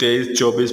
23, 24,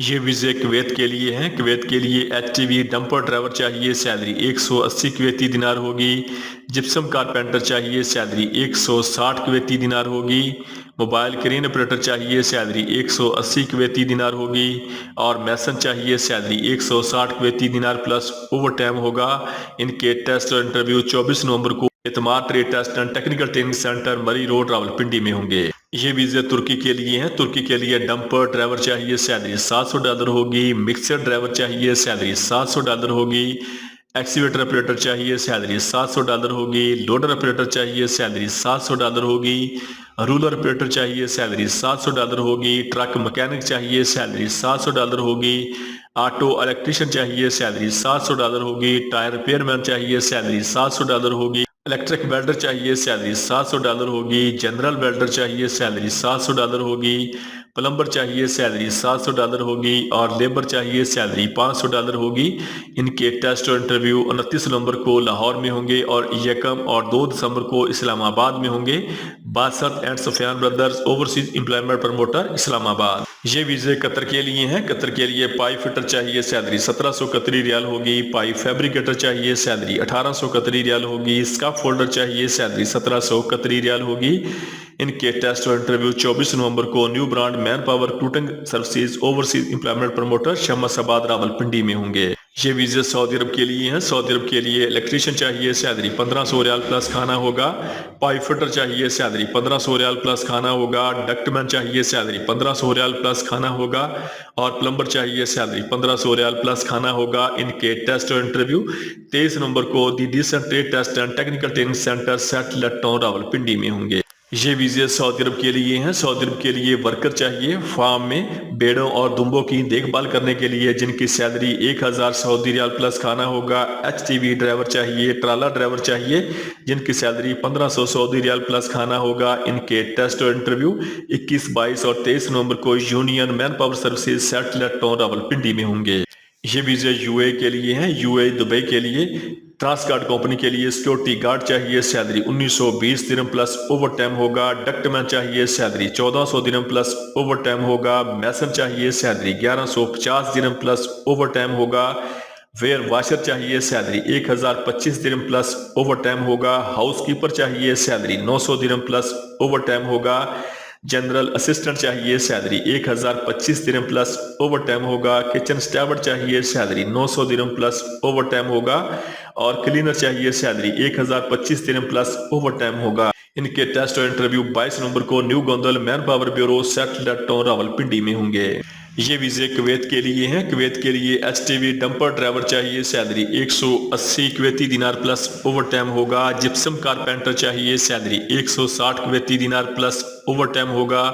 یہ ویزے کویت کے لیے ہیں۔ کویت کے لیے HTV ڈمپر ڈرائیور چاہیے، سیلری 180 کویتی دینار ہوگی۔ جپسم کارپینٹر چاہیے، سیلری 160 کویتی دینار ہوگی۔ موبائل کرین آپریٹر چاہیے، سیلری 180 کویتی دینار ہوگی۔ اور میسن چاہیے، سیلری 160 کویتی دینار پلس اوور ٹائم ہوگا۔ ان کے ٹیسٹ اور انٹرویو 24 نومبر کو Itimad trade test and technical training centre Murree road Rawalpindi میں ہوں گے۔ یہ ویزے ترکی کے لیے ہیں۔ ترکی کے لیے ڈمپر ڈرائیور چاہیے، سیلری $700 ہوگی۔ مکسر ڈرائیور چاہیے، سیلری $700 ہوگی۔ ایکسیویٹر آپریٹر چاہیے، سیلری $700 ہوگی۔ لوڈر آپریٹر چاہیے، سیلری $700 ہوگی۔ رولر آپریٹر چاہیے، سیلری $700 ہوگی۔ ٹرک مکینک چاہیے، سیلری $700 ہوگی۔ آٹو الیکٹریشین چاہیے، سیلری $700 ہوگی۔ ٹائر ریپیئر مین چاہیے، سیلری $700 ہوگی۔ الیکٹرک ویلڈر چاہیے، سیلری $700 ہوگی۔ جنرل ویلڈر چاہیے، سیلری $700 ہوگی۔ پلمبر چاہیے، سیلری $700 ہوگی۔ اور لیبر چاہیے، سیلری $500 ہوگی۔ ان کے ٹیسٹ اور انٹرویو 29 نومبر کو لاہور میں ہوں گے اور 1 اور 2 دسمبر کو اسلام آباد میں ہوں گے۔ Basit and Sufyan brothers overseas employment promoter, Islamabad. یہ ویزے قطر کے لیے ہیں۔ قطر کے لیے پائپ فٹر چاہیے، سیلری 1700 قطری ریال ہوگی۔ پائپ فیبریکیٹر چاہیے، سیلری 1800 قطری ریال ہوگی۔ اسکاف فولڈر چاہیے، سیلری 1700 قطری ریال ہوگی۔ ان کے ٹیسٹ اور انٹرویو 24 نومبر کو new brand man power recruiting services overseas employment promoter Shamsabad Rawalpindi میں ہوں گے۔ یہ ویزے سعودی عرب کے لیے ہیں۔ سعودی عرب کے لیے الیکٹریشین چاہیے، سیلری 1500 ریال پلس کھانا ہوگا۔ پائپ فٹر چاہیے، سیلری 1500 ریال پلس کھانا ہوگا۔ ڈکٹ مین چاہیے، سیلری 1500 ریال پلس کھانا ہوگا۔ اور پلمبر چاہیے، سیلری 1500 ریال پلس کھانا ہوگا۔ ان کے ٹیسٹ اور انٹرویو 23 نومبر کو the decent trade test and technical training centre satellite town Rawalpindi میں ہوں گے۔ یہ ویزے سعودی عرب کے لیے ہیں۔ سعودی عرب کے لیے ورکر چاہیے فارم میں بیڑوں اور دمبوں کی دیکھ بھال کرنے کے لیے، جن کی سیلری 1000 سعودی ریال پلس کھانا ہوگا۔ HTV ڈرائیور چاہیے، ٹرالا ڈرائیور چاہیے، جن کی سیلری 1500 سعودی ریال پلس کھانا ہوگا۔ ان کے ٹیسٹ اور انٹرویو 21، 22 اور 23 نومبر کو union man power services سیٹلٹ town Rawalpindi میں ہوں گے۔ یہ ویزے UAE کے لیے ہیں۔ UAE دبئی کے لیے ٹرانس گارڈ کمپنی کے لیے سیکورٹی گارڈ چاہیے، سیلری 1920 درہم پلس اوور ٹائم ہوگا۔ ڈکٹ مین چاہیے، سیلری 1400 درہم پلس اوور ٹائم ہوگا۔ میسن چاہیے، سیلری 1150 درہم پلس اوور ٹائم ہوگا۔ ویئر واشر چاہیے، سیلری 1025 درہم پلس اوور ٹائم ہوگا۔ ہاؤس کیپر چاہیے، سیلری 900 درہم پلس اوور ٹائم ہوگا۔ جنرل اسسٹنٹ چاہیے، سیلری 1025 درہم پلس اوور ٹائم ہوگا۔ کچن سٹیورڈ چاہیے، سیلری 900 درہم پلس اوور ٹائم ہوگا۔ اور کلینر چاہیے، سیلری 1025 درہم پلس اوور ٹائم ہوگا۔ ان کے ٹیسٹ اور انٹرویو 22 نومبر کو new Gondal man power bureau سیٹلٹ town Rawalpindi میں ہوں گے۔ یہ ویزے کویت کے لیے ہیں۔ کویت کے لیے HTV ڈمپر ڈرائیور چاہیے، سیلری 180 کویتی دینار پلس اوور ٹائم ہوگا۔ جپسم کارپینٹر چاہیے، سیلری 160 کویتی دینار پلس اوور ٹائم ہوگا۔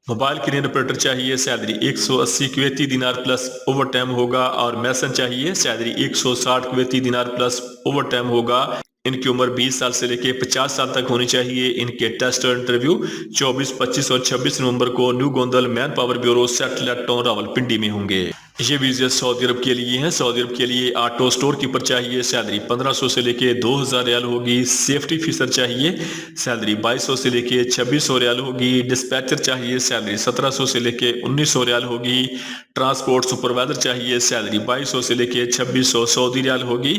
موبائل کرین آپریٹر چاہیے، سیلری 180 کویتی دینار پلس اوور ٹائم ہوگا۔ اور میسن چاہیے، سیلری 160 کویتی دینار پلس اوور ٹائم ہوگا۔ ان کی عمر 20 سال سے لے کے 50 سال تک ہونی چاہیے۔ ان کے ٹیسٹ اور انٹرویو 24، 25 اور 26 نومبر کو new Gondal man power bureau سیٹلٹ town Rawalpindi میں ہوں گے۔ یہ ویزے سعودی عرب کے لیے ہیں۔ سعودی عرب کے لیے آٹو سٹور کیپر چاہیے، سیلری 1500 سے لے کے 2000 ریال ہوگی۔ سیفٹی فیسر چاہیے، سیلری 2200 سے لے کے 2600 ریال ہوگی۔ ڈسپیچر چاہیے، سیلری 1700 سے لے کے 1900 ریال ہوگی۔ ٹرانسپورٹ سپروائزر چاہیے، سیلری 2200 سے لے کے 2600 سعودی ریال ہوگی۔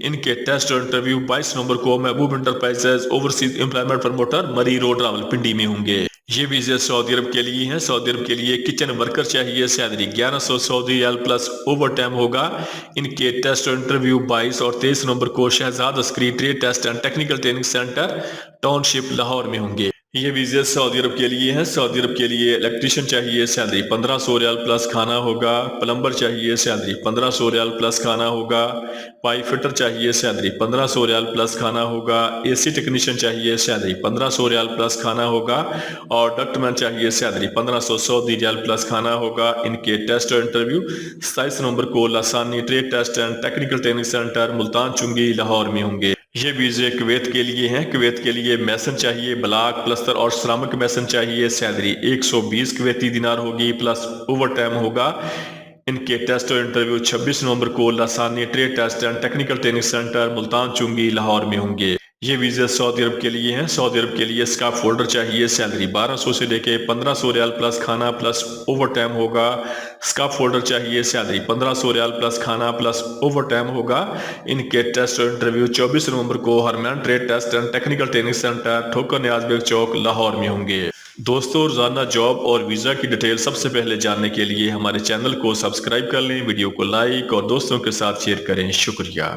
ان کے ٹیسٹ اور انٹرویو 22 نومبر کو محبوب انٹرپرائزز اوورسیز امپلائمنٹ پروموٹر مری روڈ راولپنڈی میں ہوں گے۔ یہ ویزے سعودی عرب کے لیے ہیں۔ سعودی عرب کے لیے کچن ورکر چاہیے، سیلری 1100 سعودی ریال پلس اوور ٹائم ہوگا۔ ان کے ٹیسٹ اور انٹرویو 22 اور 23 نومبر کو Shahzad Askari trade test and technical training centre township Lahore میں ہوں گے۔ یہ ویزے سعودی عرب کے لیے ہیں۔ سعودی عرب کے لیے الیکٹریشین چاہیے، سیلری 1500 ریال پلس کھانا ہوگا۔ پلمبر چاہیے، سیلری 1500 ریال پلس کھانا ہوگا۔ پائپ فٹر چاہیے، سیلری 1500 ریال پلس کھانا ہوگا۔ AC ٹیکنیشین چاہیے، سیلری 1500 ریال پلس کھانا ہوگا۔ اور ڈکٹ مین چاہیے، سیلری 1500 سعودی ریال پلس کھانا ہوگا۔ ان کے ٹیسٹ اور انٹرویو 27 نومبر کو Lasani trade test and technical training centre Multan Chungi Lahore میں ہوں گے۔ یہ ویزے کویت کے لیے ہیں۔ کویت کے لیے میسن چاہیے، بلاک پلستر اور سرامک میسن چاہیے، سیلری 120 کویتی دینار ہوگی پلس اوور ٹائم ہوگا۔ ان کے ٹیسٹ اور انٹرویو 26 نومبر کو Lasani trade test and technical training centre Multan Chungi Lahore میں ہوں گے۔ یہ ویزا سعودی عرب کے لیے ہیں۔ سعودی عرب کے لیے اسکاف فولڈر چاہیے، سیلری 1200 سے لے کے 1500 ریال پلس کھانا پلس اوور ٹائم ہوگا۔ اسکاف فولڈر چاہیے، سیلری 1500 ریال پلس کھانا پلس اوور ٹائم ہوگا۔ ان کے ٹیسٹ اور انٹرویو 24 نومبر کو ہرمین trade test and technical training centre Thokar Niaz bag چوک لاہور میں ہوں گے۔ دوستو، روزانہ جاب اور ویزا کی ڈیٹیل سب سے پہلے جاننے کے لیے ہمارے چینل کو سبسکرائب کر لیں، ویڈیو کو لائک اور دوستوں کے ساتھ شیئر کریں۔ شکریہ۔